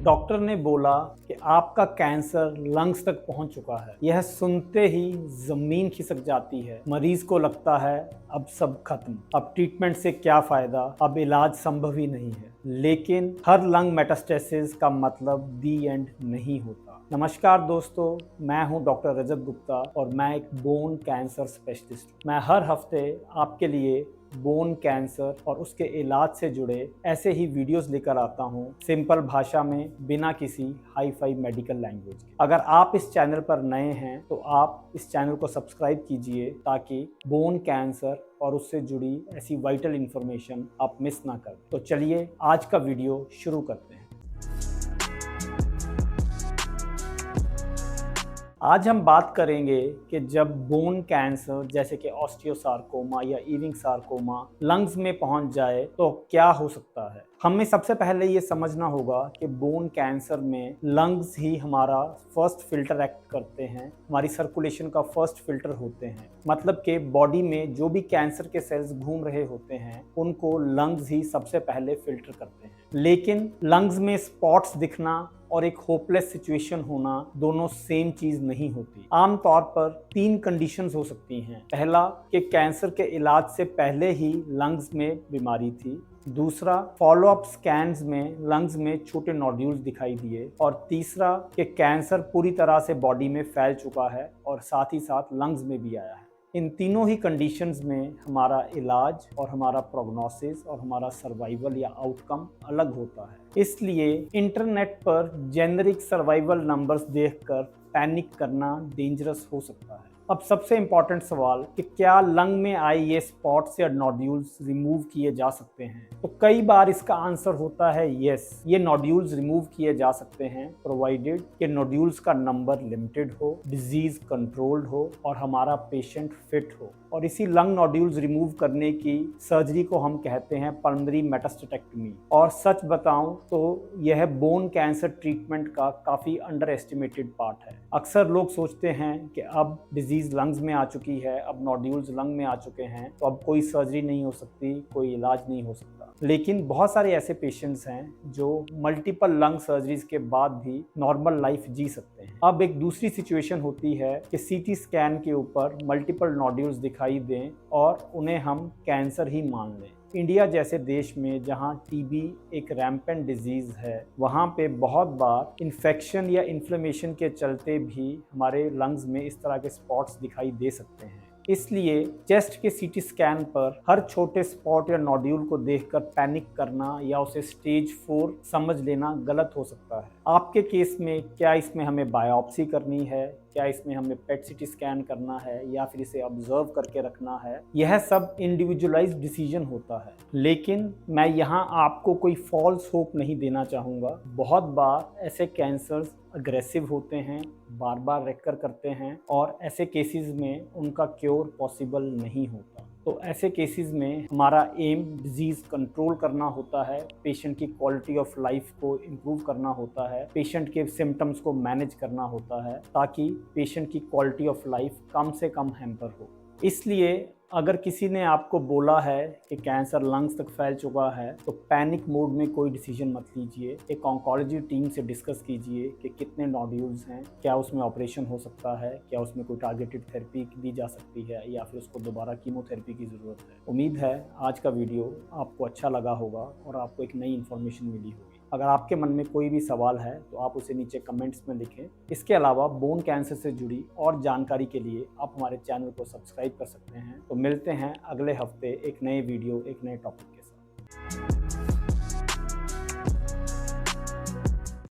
Doctor ने बोला कि आपका कैंसर लंग्स तक पहुंच चुका है। यह सुनते ही जमीन खिसक जाती है। मरीज को लगता है अब सब खत्म, अब ट्रीटमेंट से क्या फायदा, अब इलाज संभव ही नहीं है। लेकिन हर लंग मेटास्टेसिस का मतलब दी एंड नहीं होता। नमस्कार दोस्तों, मैं हूं डॉक्टर रजत गुप्ता और मैं एक बोन कैंसर स्पेशलिस्ट। मैं हर हफ्ते आपके लिए बोन कैंसर और उसके इलाज से जुड़े ऐसे ही वीडियोस लेकर आता हूं, सिंपल भाषा में, बिना किसी हाई फाई मेडिकल लैंग्वेज के। अगर आप इस चैनल पर नए हैं तो आप इस चैनल को सब्सक्राइब कीजिए ताकि बोन कैंसर और उससे जुड़ी ऐसी वाइटल इंफॉर्मेशन आप मिस ना करें। तो चलिए आज का वीडियो शुरू करते हैं। आज हम बात करेंगे कि जब बोन कैंसर जैसे कि ऑस्टियोसार्कोमा या इविंग सार्कोमा लंग्स में पहुंच जाए तो क्या हो सकता है। हमें सबसे पहले ये समझना होगा कि बोन कैंसर में लंग्स ही हमारा फर्स्ट फिल्टर एक्ट करते हैं, हमारी सर्कुलेशन का फर्स्ट फिल्टर होते हैं। मतलब कि बॉडी में जो भी कैंसर के सेल्स घूम रहे होते हैं उनको लंग्स ही सबसे पहले फिल्टर करते हैं। लेकिन लंग्स में स्पॉट्स दिखना और एक होपलेस सिचुएशन होना दोनों सेम चीज नहीं होती। आमतौर पर 3 कंडीशंस हो सकती हैं। पहला कि कैंसर के इलाज से पहले ही लंग्स में बीमारी थी। दूसरा, फॉलोअप स्कैन्स में लंग्स में छोटे नोड्यूल्स दिखाई दिए। और तीसरा कि कैंसर पूरी तरह से बॉडी में फैल चुका है और साथ ही साथ लंग्स में भी आया है। इन तीनों ही कंडीशंस में हमारा इलाज और हमारा प्रोग्नोसिस और हमारा सर्वाइवल या आउटकम अलग होता है। इसलिए इंटरनेट पर जेनरिक सर्वाइवल नंबर्स देखकर पैनिक करना डेंजरस हो सकता है। अब सबसे इम्पॉर्टेंट सवाल कि क्या लंग में आए ये स्पॉट्स या नोड्यूल्स रिमूव किए जा सकते हैं। तो कई बार इसका आंसर होता है यस, ये नोड्यूल्स रिमूव किए जा सकते हैं प्रोवाइडेड कि नोड्यूल्स का नंबर लिमिटेड हो, डिजीज कंट्रोल्ड हो और हमारा पेशेंट फिट हो। और इसी लंग नोड्यूल्स रिमूव करने की सर्जरी को हम कहते हैं पल्मोनरी मेटास्टेक्टमी। और सच बताऊं तो यह बोन कैंसर ट्रीटमेंट का काफ़ी अंडर एस्टिमेटेड पार्ट है। अक्सर लोग सोचते हैं कि अब डिजीज लंग्स में आ चुकी है, अब नोड्यूल्स लंग में आ चुके हैं तो अब कोई सर्जरी नहीं हो सकती, कोई इलाज नहीं हो सकता। लेकिन बहुत सारे ऐसे पेशेंट्स हैं जो मल्टीपल लंग सर्जरीज के बाद भी नॉर्मल लाइफ जी सकते हैं। अब एक दूसरी सिचुएशन होती है कि सीटी स्कैन के ऊपर मल्टीपल नोड्यूल्स दिखाई दें और उन्हें हम कैंसर ही मान लें। इंडिया जैसे देश में जहां टीबी एक रैम्पेंट डिजीज है, वहां पे बहुत बार इन्फेक्शन या इन्फ्लेमेशन के चलते भी हमारे लंग्स में इस तरह के स्पॉट्स दिखाई दे सकते हैं। इसलिए चेस्ट के सीटी स्कैन पर हर छोटे स्पॉट या नोड्यूल को देखकर पैनिक करना या उसे स्टेज 4 समझ लेना गलत हो सकता है। आपके केस में क्या इसमें हमें बायोप्सी करनी है, क्या इसमें हमें पेट सीटी स्कैन करना है या फिर इसे ऑब्जर्व करके रखना है, यह सब इंडिविजुअलाइज्ड डिसीजन होता है। लेकिन मैं यहाँ आपको कोई फॉल्स होप नहीं देना चाहूँगा। बहुत बार ऐसे कैंसर्स अग्रेसिव होते हैं, बार बार रेकर करते हैं और ऐसे केसेस में उनका क्योर पॉसिबल नहीं होता। तो ऐसे केसेस में हमारा एम डिजीज कंट्रोल करना होता है, पेशेंट की क्वालिटी ऑफ लाइफ को इम्प्रूव करना होता है, पेशेंट के सिम्टम्स को मैनेज करना होता है ताकि पेशेंट की क्वालिटी ऑफ लाइफ कम से कम हैम्पर हो। इसलिए अगर किसी ने आपको बोला है कि कैंसर लंग्स तक फैल चुका है तो पैनिक मोड में कोई डिसीजन मत लीजिए। एक ऑन्कोलॉजी टीम से डिस्कस कीजिए कि कितने नोड्यूल्स हैं, क्या उसमें ऑपरेशन हो सकता है, क्या उसमें कोई टारगेटेड थेरेपी दी जा सकती है या फिर उसको दोबारा कीमोथेरेपी की ज़रूरत है। उम्मीद है आज का वीडियो आपको अच्छा लगा होगा और आपको एक नई इन्फॉर्मेशन मिली होगी। अगर आपके मन में कोई भी सवाल है तो आप उसे नीचे कमेंट्स में लिखें। इसके अलावा बोन कैंसर से जुड़ी और जानकारी के लिए आप हमारे चैनल को सब्सक्राइब कर सकते हैं। तो मिलते हैं अगले हफ्ते एक नए वीडियो, एक नए टॉपिक के